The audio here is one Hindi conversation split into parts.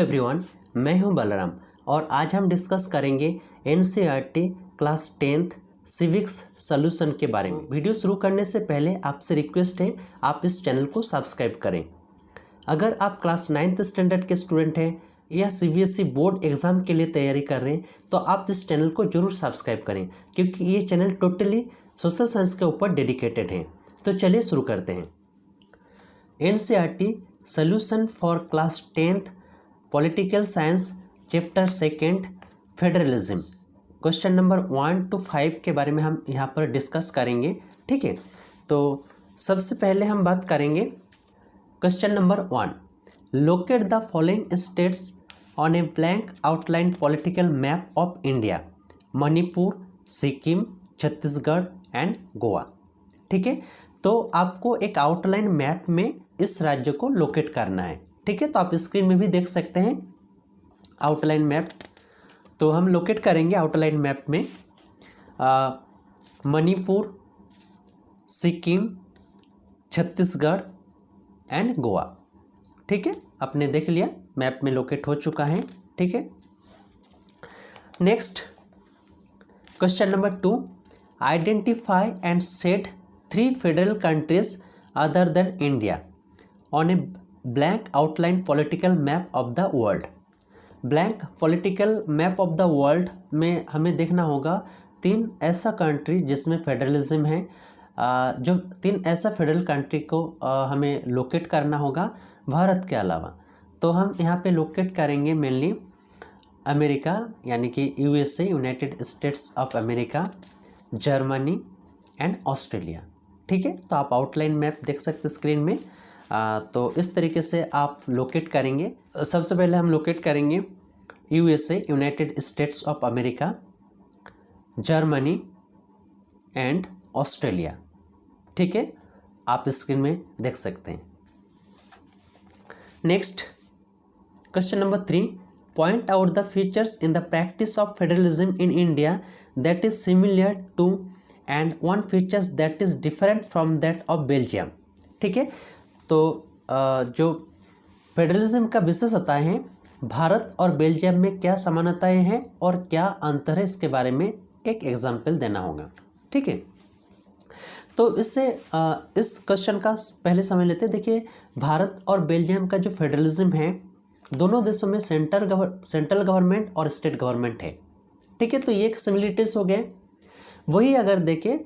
हेलो एवरीवन, मैं हूं बलराम और आज हम डिस्कस करेंगे NCERT class 10th civics solution के बारे में। वीडियो शुरू करने से पहले आपसे रिक्वेस्ट है आप इस चैनल को सब्सक्राइब करें। अगर आप क्लास 9th स्टैंडर्ड के स्टूडेंट हैं या सीबीएसई बोर्ड एग्ज़ाम के लिए तैयारी कर रहे हैं तो आप इस चैनल को जरूर सब्सक्राइब करें, क्योंकि ये चैनल टोटली सोशल साइंस के ऊपर डेडिकेटेड है। तो चलिए शुरू करते हैं। NCERT solution for class 10th political science chapter 2 federalism, question number 1 to 5 के बारे में हम यहाँ पर डिस्कस करेंगे। ठीक है, तो सबसे पहले हम बात करेंगे question number 1। Locate the following states on a blank outline political map of India. Manipur, Sikkim, Chhattisgarh and Goa. ठीक है, तो आपको एक आउटलाइन मैप में इस राज्य को लोकेट करना है। ठीक है, तो आप स्क्रीन में भी देख सकते हैं आउटलाइन मैप। तो हम लोकेट करेंगे आउटलाइन मैप में मणिपुर, सिक्किम, छत्तीसगढ़ एंड गोवा। ठीक है, आपने देख लिया मैप में लोकेट हो चुका है। ठीक है, next question number 2। Identify and set 3 federal countries other than India on a blank outline political map of the world. Blank political map of the world में हमें देखना होगा 3 ऐसा कंट्री जिसमें फेडरलिज्म है। जो 3 ऐसा फेडरल कंट्री को हमें लोकेट करना होगा भारत के अलावा। तो हम यहाँ पे लोकेट करेंगे मेनली अमेरिका, यानी कि USA, United States of America, Germany and Australia. ठीक है, तो आप आउटलाइन मैप देख सकते हैं स्क्रीन में। तो इस तरीके से आप लोकेट करेंगे। सबसे पहले हम लोकेट करेंगे USA, United States of America, Germany and Australia. ठीक है, आप स्क्रीन में देख सकते हैं। Next question number 3। Point out the features in the practice of federalism in India that is similar to and one features that is different from that of Belgium. ठीक है, तो जो फेडरलिज्म का विशेषताएं हैं, भारत और बेल्जियम में क्या समानताएं हैं और क्या अंतर है, इसके बारे में एक एग्जाम्पल देना होगा। ठीक है, तो इससे इस क्वेश्चन का पहले समझ लेते हैं। देखिए, भारत और बेल्जियम का जो फेडरलिज्म है, दोनों देशों में सेंट्रल गवर्नमेंट और स्टेट गवर्नमेंट है। ठीक है, तो ये एक सिमिलरिटीज हो गए। वही अगर देखें,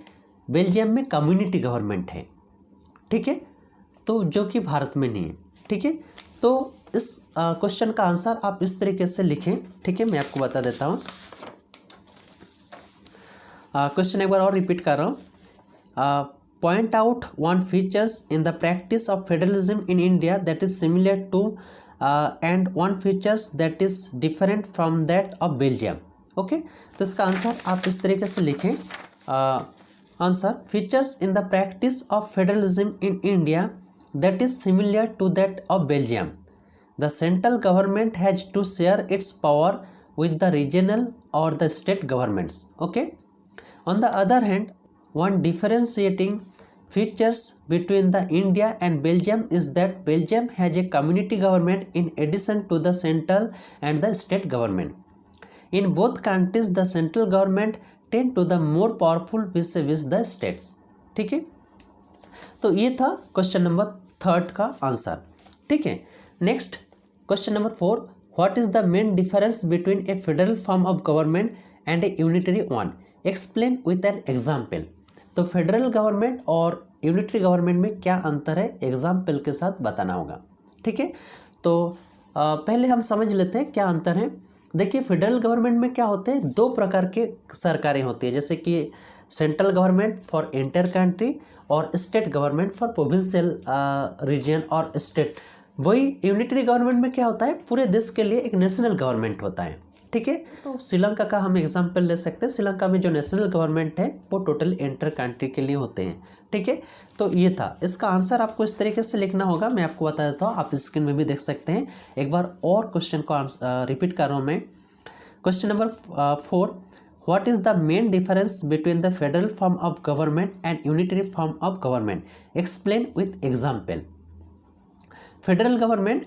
बेल्जियम में कम्युनिटी गवर्नमेंट है। ठीक है, तो जो कि भारत में नहीं है। ठीक है, तो इस क्वेश्चन का आंसर आप इस तरीके से लिखें। ठीक है, मैं आपको बता देता हूँ। क्वेश्चन एक बार और रिपीट कर रहा हूँ। Point out 1 features in the practice of federalism in India that is similar to and 1 features that is different from that of Belgium. Okay, तो इसका आंसर आप इस तरीके से लिखें। Answer: features in the practice of federalism in India that is similar to that of Belgium. The central government has to share its power with the regional or the state governments. Okay. On the other hand, one differentiating features between the India and Belgium is that Belgium has a community government in addition to the central and the state government. In both countries, the central government tend to the more powerful vis-a-vis the states. ठीक है, तो ये था क्वेश्चन नंबर 3 का आंसर। ठीक है, next question number 4। What is the main difference between A federal form of government and A unitary one? Explain with an example. तो फेडरल गवर्नमेंट और यूनिटरी गवर्नमेंट में क्या अंतर है, एग्जाम्पल के साथ बताना होगा। ठीक है, तो पहले हम समझ लेते हैं क्या अंतर है। देखिए, फेडरल गवर्नमेंट में क्या होते हैं, 2 प्रकार के सरकारें होती है, जैसे कि central government for entire country और state government for provincial region और स्टेट। वही यूनिटरी गवर्नमेंट में क्या होता है, पूरे देश के लिए एक नेशनल गवर्नमेंट होता है। ठीक है, तो श्रीलंका का हम एग्जांपल ले सकते हैं। श्रीलंका में जो नेशनल गवर्नमेंट है वो टोटल एंटायर कंट्री के लिए होते हैं। ठीक है, तो ये था इसका आंसर। आपको इस तरीके से लिखना होगा, मैं आपको बता देता हूँ, आप स्क्रीन में भी देख सकते हैं। एक बार और क्वेश्चन को रिपीट कर रहा हूँ मैं। Question number 4। What is the main difference between the federal form of government and unitary form of government? Explain with example. Federal government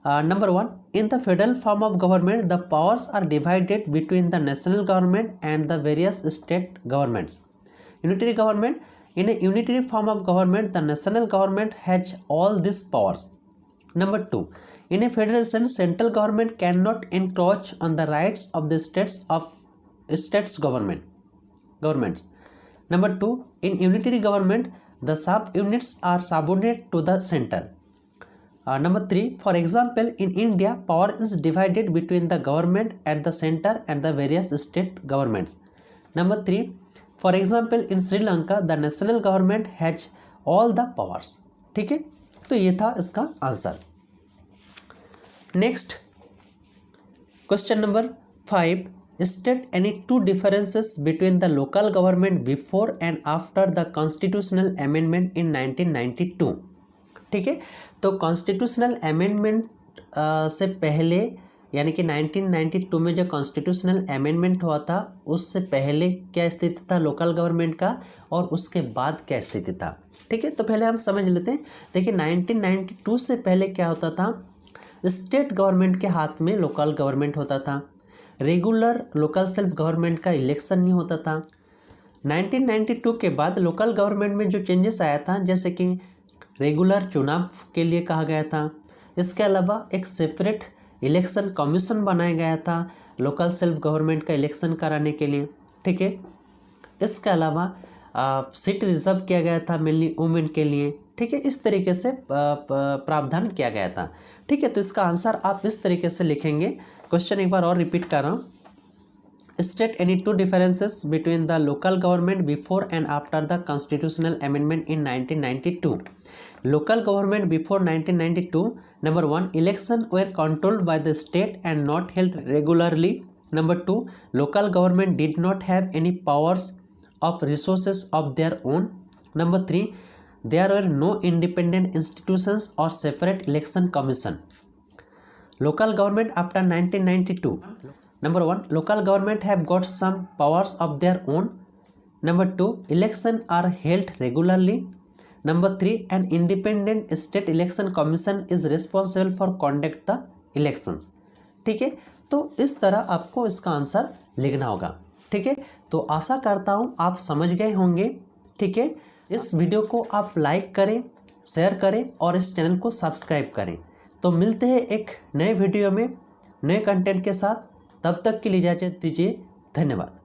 Number 1, in the federal form of government, the powers are divided between the national government and the various state governments. Unitary government, in a unitary form of government, the national government has all these powers. Number 2, in a federation, central government cannot encroach on the rights of the states governments. Number 2, in unitary government, the sub-units are subordinate to the center. Number 3, for example, in India, power is divided between the government at the center and the various state governments. Number 3, for example, in Sri Lanka, the national government has all the powers. ठीक है, तो ये था इसका answer. Next question number 5, state any two differences between the local government before and after the constitutional amendment in 1992. ठीक है, तो कॉन्स्टिट्यूशनल अमेंडमेंट से पहले यानी कि 1992 में जो कॉन्स्टिट्यूशनल अमेंडमेंट हुआ था उससे पहले क्या स्थिति था लोकल गवर्नमेंट का और उसके बाद क्या स्थिति था. ठीक है, तो पहले हम समझ लेते हैं. देखिए 1992 से पहले क्या होता था, स्टेट गवर्नमेंट के हाथ में लोकल गवर्नमेंट होता था. रेगुलर लोकल सेल्फ गवर्नमेंट का इलेक्शन नहीं होता था. 1992 के बाद लोकल गवर्नमेंट में जो चेंजेस आया था, जैसे कि रेगुलर चुनाव के लिए कहा गया था. इसके अलावा एक सेपरेट इलेक्शन कमीशन बनाया गया था लोकल सेल्फ गवर्नमेंट का इलेक्शन कराने के लिए. ठीक है, इसके अलावा सीट रिजर्व किया गया था मेनली वुमेन के लिए. ठीक है, इस तरीके से प्रावधान किया गया था. ठीक है, तो इसका आंसर आप इस तरीके से लिखेंगे. क्वेश्चन एक बार और रिपीट कर रहा हूँ. State any two differences between the local government before and after the constitutional amendment in 1992. Local government before 1992, number 1, election were controlled by the state and not held regularly. Number 2, local government did not have any powers of resources of their own. Number 3, there were no independent institutions or separate election commission. Local government after 1992. Number 1, local government have got some powers of their own. Number 2, election are held regularly. Number 3, an independent state election commission is responsible for conduct the elections. ठीक है, तो इस तरह आपको इसका आंसर लिखना होगा. ठीक है, तो आशा करता हूँ आप समझ गए होंगे. ठीक है, इस वीडियो को आप लाइक करें, शेयर करें और इस चैनल को सब्सक्राइब करें. तो मिलते हैं एक नए वीडियो में नए कंटेंट के साथ. तब तक के लिए इजाज़त दीजिए. धन्यवाद.